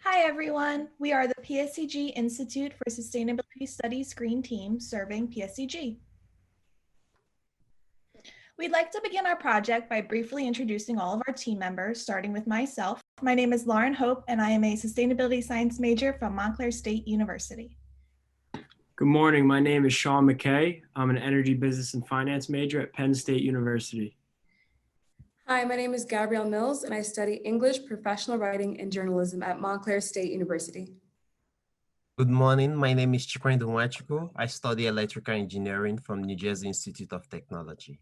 Hi, everyone. We are the PSEG Institute for Sustainability Studies Green Team serving PSEG. We'd like to begin our project by briefly introducing all of our team members, starting with myself. My name is Lauren Hope, and I am a Sustainability Science major from Montclair State University. Good morning. My name is Sean McKay. I'm an energy business and finance major at Penn State University. Hi, my name is Gabrielle Mills, and I study English, professional writing, and journalism at Montclair State University. Good morning. My name is Chikwendo Nwachukwu. I study electrical engineering from New Jersey Institute of Technology.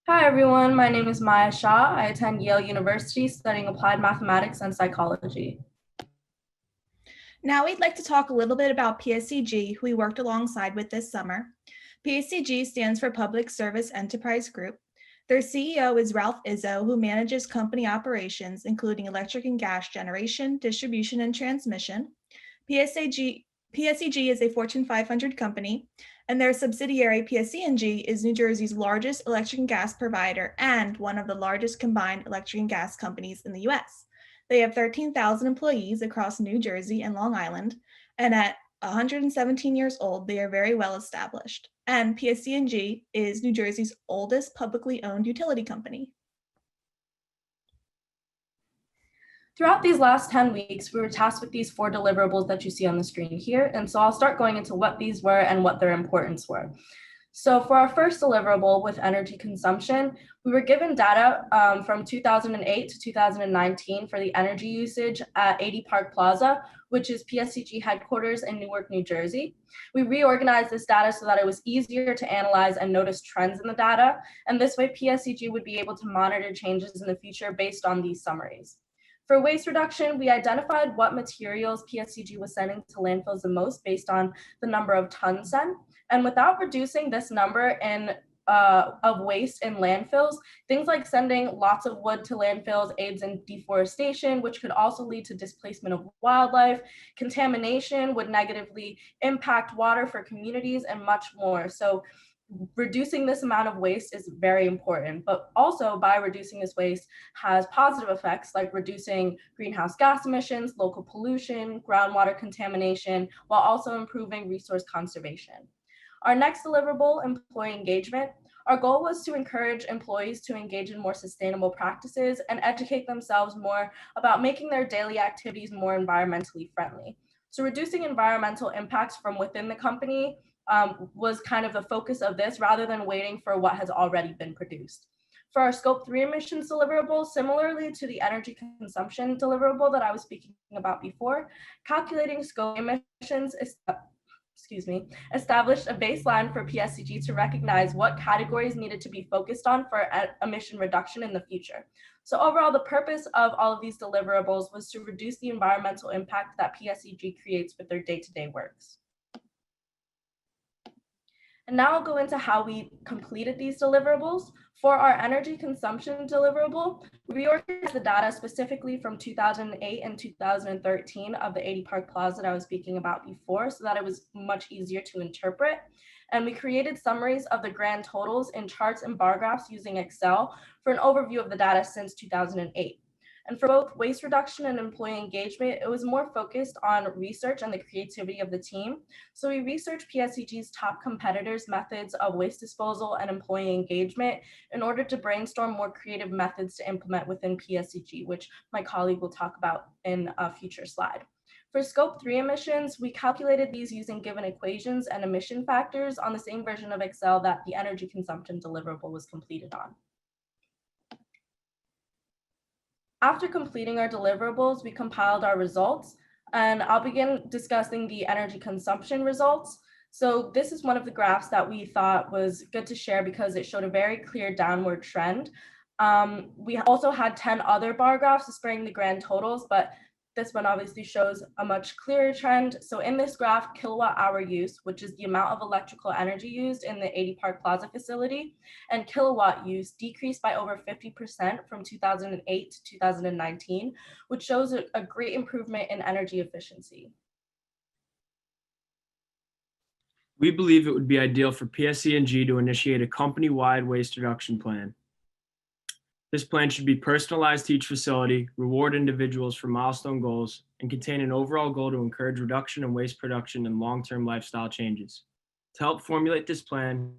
Hi, everyone. My name is Maya Shah. I attend Yale University studying applied mathematics and psychology. Now we'd like to talk a little bit about PSEG, who we worked alongside with this summer. PSEG stands for Public Service Enterprise Group. Their CEO is Ralph Izzo, who manages company operations, including electric and gas generation, distribution, and transmission. PSEG is a Fortune 500 company, and their subsidiary PSEG is New Jersey's largest electric and gas provider and one of the largest combined electric and gas companies in the US. They have 13,000 employees across New Jersey and Long Island, and at 117 years old, they are very well established. And PSEG is New Jersey's oldest publicly owned utility company. Throughout these last 10 weeks, we were tasked with these 4 deliverables that you see on the screen here. And so I'll start going into what these were and what their importance were. So for our first deliverable with energy consumption, we were given data from 2008 to 2019 for the energy usage at 80 Park Plaza, which is PSEG headquarters in Newark, New Jersey. We reorganized this data so that it was easier to analyze and notice trends in the data. And this way, PSEG would be able to monitor changes in the future based on these summaries. For waste reduction, we identified what materials PSEG was sending to landfills the most based on the number of tons sent. And without reducing this number of waste in landfills, things like sending lots of wood to landfills aids in deforestation, which could also lead to displacement of wildlife. Contamination would negatively impact water for communities and much more. So reducing this amount of waste is very important, but also by reducing this waste has positive effects like reducing greenhouse gas emissions, local pollution, groundwater contamination, while also improving resource conservation. Our next deliverable, employee engagement. Our goal was to encourage employees to engage in more sustainable practices and educate themselves more about making their daily activities more environmentally friendly. So reducing environmental impacts from within the company was kind of the focus of this rather than waiting for what has already been produced. For our scope 3 emissions deliverable, similarly to the energy consumption deliverable that I was speaking about before, calculating scope emissions established a baseline for PSEG to recognize what categories needed to be focused on for emission reduction in the future. So overall, the purpose of all of these deliverables was to reduce the environmental impact that PSEG creates with their day-to-day works. And now I'll go into how we completed these deliverables. For our energy consumption deliverable, we reorganized the data specifically from 2008 and 2013 of the 80 Park Plaza that I was speaking about before, so that it was much easier to interpret. And we created summaries of the grand totals in charts and bar graphs using Excel for an overview of the data since 2008. And for both waste reduction and employee engagement, it was more focused on research and the creativity of the team. So we researched PSEG's top competitors' methods of waste disposal and employee engagement in order to brainstorm more creative methods to implement within PSEG, which my colleague will talk about in a future slide. For scope 3 emissions, we calculated these using given equations and emission factors on the same version of Excel that the energy consumption deliverable was completed on. After completing our deliverables, we compiled our results, and I'll begin discussing the energy consumption results. So this is one of the graphs that we thought was good to share because it showed a very clear downward trend. We also had 10 other bar graphs displaying the grand totals, but this one obviously shows a much clearer trend. So in this graph, kilowatt hour use, which is the amount of electrical energy used in the 80 Park Plaza facility, and kilowatt use decreased by over 50% from 2008 to 2019, which shows a great improvement in energy efficiency. We believe it would be ideal for PSE&G to initiate a company-wide waste reduction plan. This plan should be personalized to each facility, reward individuals for milestone goals, and contain an overall goal to encourage reduction in waste production and long-term lifestyle changes. To help formulate this plan,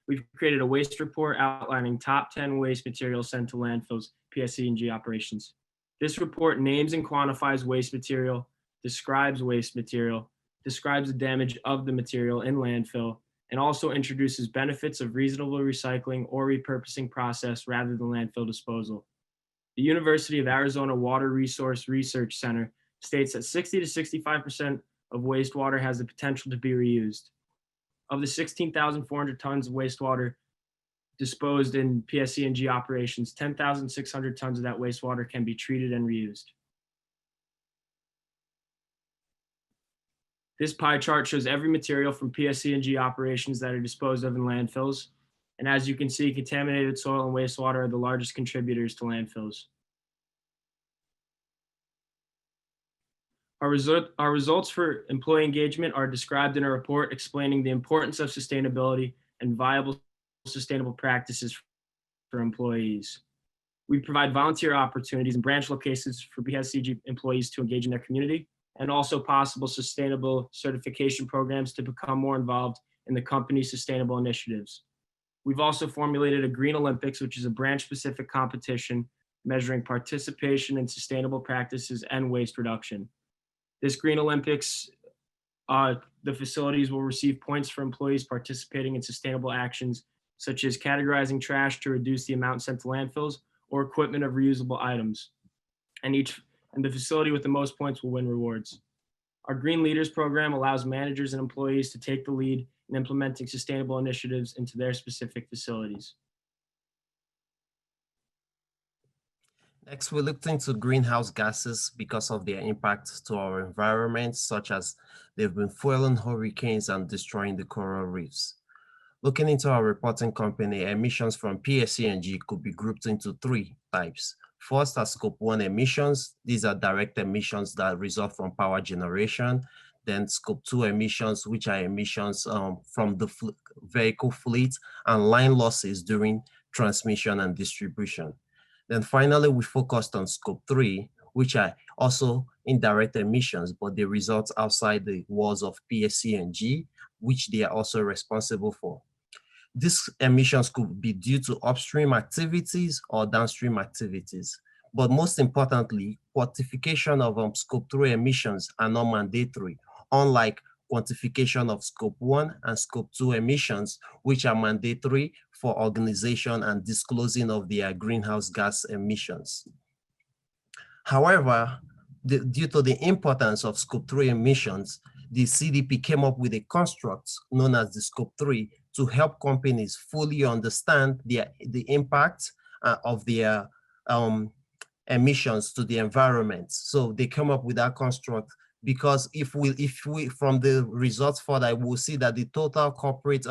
we've created a waste report outlining top 10 waste materials sent to landfills, PSE&G operations. This report names and quantifies waste material, describes the damage of the material in landfill, and also introduces benefits of reasonable recycling or repurposing process rather than landfill disposal. The University of Arizona Water Resource Research Center states that 60 to 65% of wastewater has the potential to be reused. Of the 16,400 tons of wastewater disposed in PSE&G operations, 10,600 tons of that wastewater can be treated and reused. This pie chart shows every material from PSE&G operations that are disposed of in landfills. And as you can see, contaminated soil and wastewater are the largest contributors to landfills. Our results for employee engagement are described in a report explaining the importance of sustainability and viable sustainable practices for employees. We provide volunteer opportunities in branch locations for PSEG employees to engage in their community, and also possible sustainable certification programs to become more involved in the company's sustainable initiatives. We've also formulated a Green Olympics, which is a branch-specific competition measuring participation in sustainable practices and waste reduction. This Green Olympics, the facilities will receive points for employees participating in sustainable actions, such as categorizing trash to reduce the amount sent to landfills or equipment of reusable items. And the facility with the most points will win rewards. Our Green Leaders program allows managers and employees to take the lead in implementing sustainable initiatives into their specific facilities. Next, we looked into greenhouse gases because of their impact to our environment, such as they've been fueling hurricanes and destroying the coral reefs. Looking into our reporting company, emissions from PSEG could be grouped into three types. First are Scope 1 emissions. These are direct emissions that result from power generation. Then Scope 2 emissions, which are emissions from the vehicle fleet and line losses during transmission and distribution. Then finally, we focused on Scope 3, which are also indirect emissions, but they result outside the walls of PSEG, which they are also responsible for. These emissions could be due to upstream activities or downstream activities. But most importantly, quantification of Scope 3 emissions are not mandatory, unlike quantification of Scope 1 and Scope 2 emissions, which are mandatory for organization and disclosing of their greenhouse gas emissions. However, due to the importance of Scope 3 emissions, the CDP came up with a construct known as the Scope 3 to help companies fully understand the impact of their emissions to the environment. So they come up with that construct because if we from the results for that, we'll see that the total corporate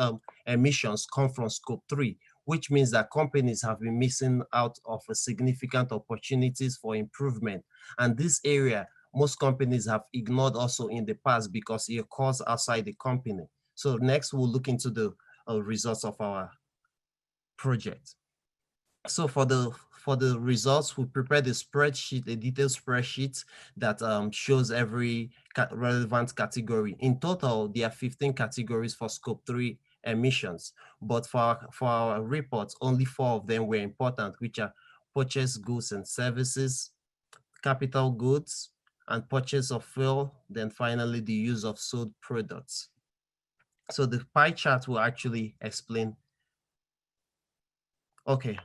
emissions come from Scope 3, which means that companies have been missing out of a significant opportunities for improvement. And this area, most companies have ignored also in the past because it occurs outside the company. So next, we'll look into the results of our project. So for the results, we prepared a spreadsheet, a detailed spreadsheet that shows every relevant category. In total, there are 15 categories for Scope 3 emissions, but for our reports, only 4 of them were important, which are purchased goods and services, capital goods, and purchase of fuel, then finally the use of sold products. So the pie chart will actually explain. Okay,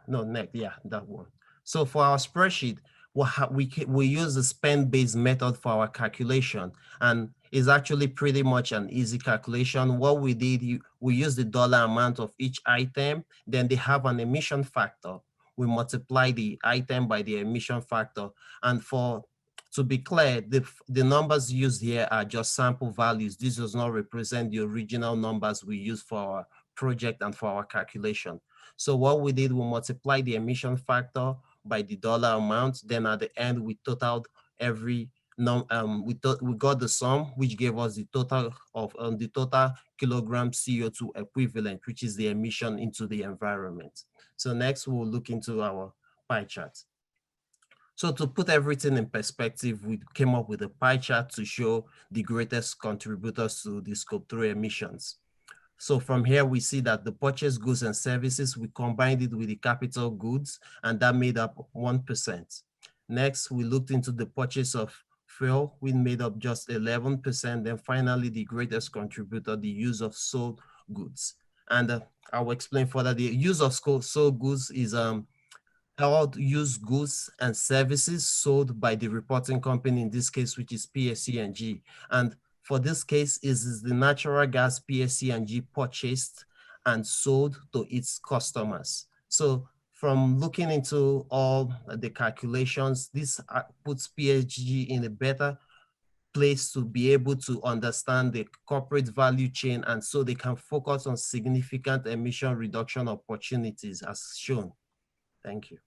no, next, yeah, that one. So for our spreadsheet, we use the spend-based method for our calculation, and it's actually pretty much an easy calculation. What we did, we use the dollar amount of each item, then they have an emission factor. We multiply the item by the emission factor, and to be clear, the numbers used here are just sample values. This does not represent the original numbers we use for our project and for our calculation. So what we did, we multiply the emission factor by the dollar amount. Then at the end, we totaled every we got the sum, which gave us the total of the total kilogram CO2 equivalent, which is the emission into the environment. So next we'll look into our pie chart. So to put everything in perspective, we came up with a pie chart to show the greatest contributors to the scope 3 emissions. So from here, we see that the purchased goods and services, we combined it with the capital goods, and that made up 1%. Next, we looked into the purchase of fuel, we made up just 11%. Then finally, the greatest contributor, the use of sold goods. And I will explain further. The use of sold goods is all used goods and services sold by the reporting company, in this case, which is PSEG. And for this case, is the natural gas PSEG purchased and sold to its customers. So from looking into all the calculations, this puts PSEG in a better place to be able to understand the corporate value chain, and so they can focus on significant emission reduction opportunities as shown. Thank you.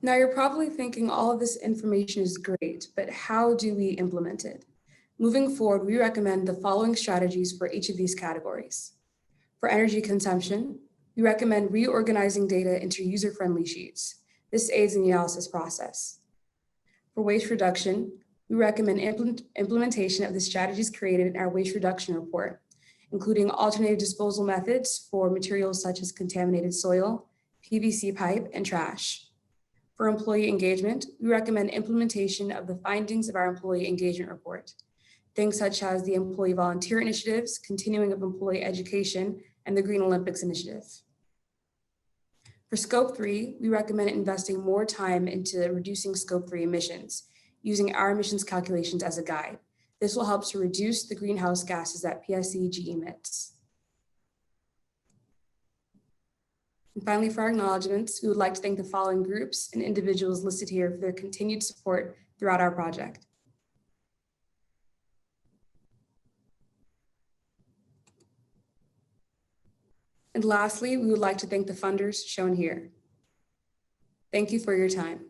Now you're probably thinking all of this information is great, but how do we implement it? Moving forward, we recommend the following strategies for each of these categories. For energy consumption, we recommend reorganizing data into user-friendly sheets. This aids in the analysis process. For waste reduction, we recommend implementation of the strategies created in our waste reduction report, including alternative disposal methods for materials such as contaminated soil, PVC pipe, and trash. For employee engagement, we recommend implementation of the findings of our employee engagement report. Things such as the employee volunteer initiatives, continuing of employee education, and the Green Olympics initiative. For scope 3, we recommend investing more time into reducing scope 3 emissions, using our emissions calculations as a guide. This will help to reduce the greenhouse gases that PSEG emits. And finally, for our acknowledgements, we would like to thank the following groups and individuals listed here for their continued support throughout our project. And lastly, we would like to thank the funders shown here. Thank you for your time.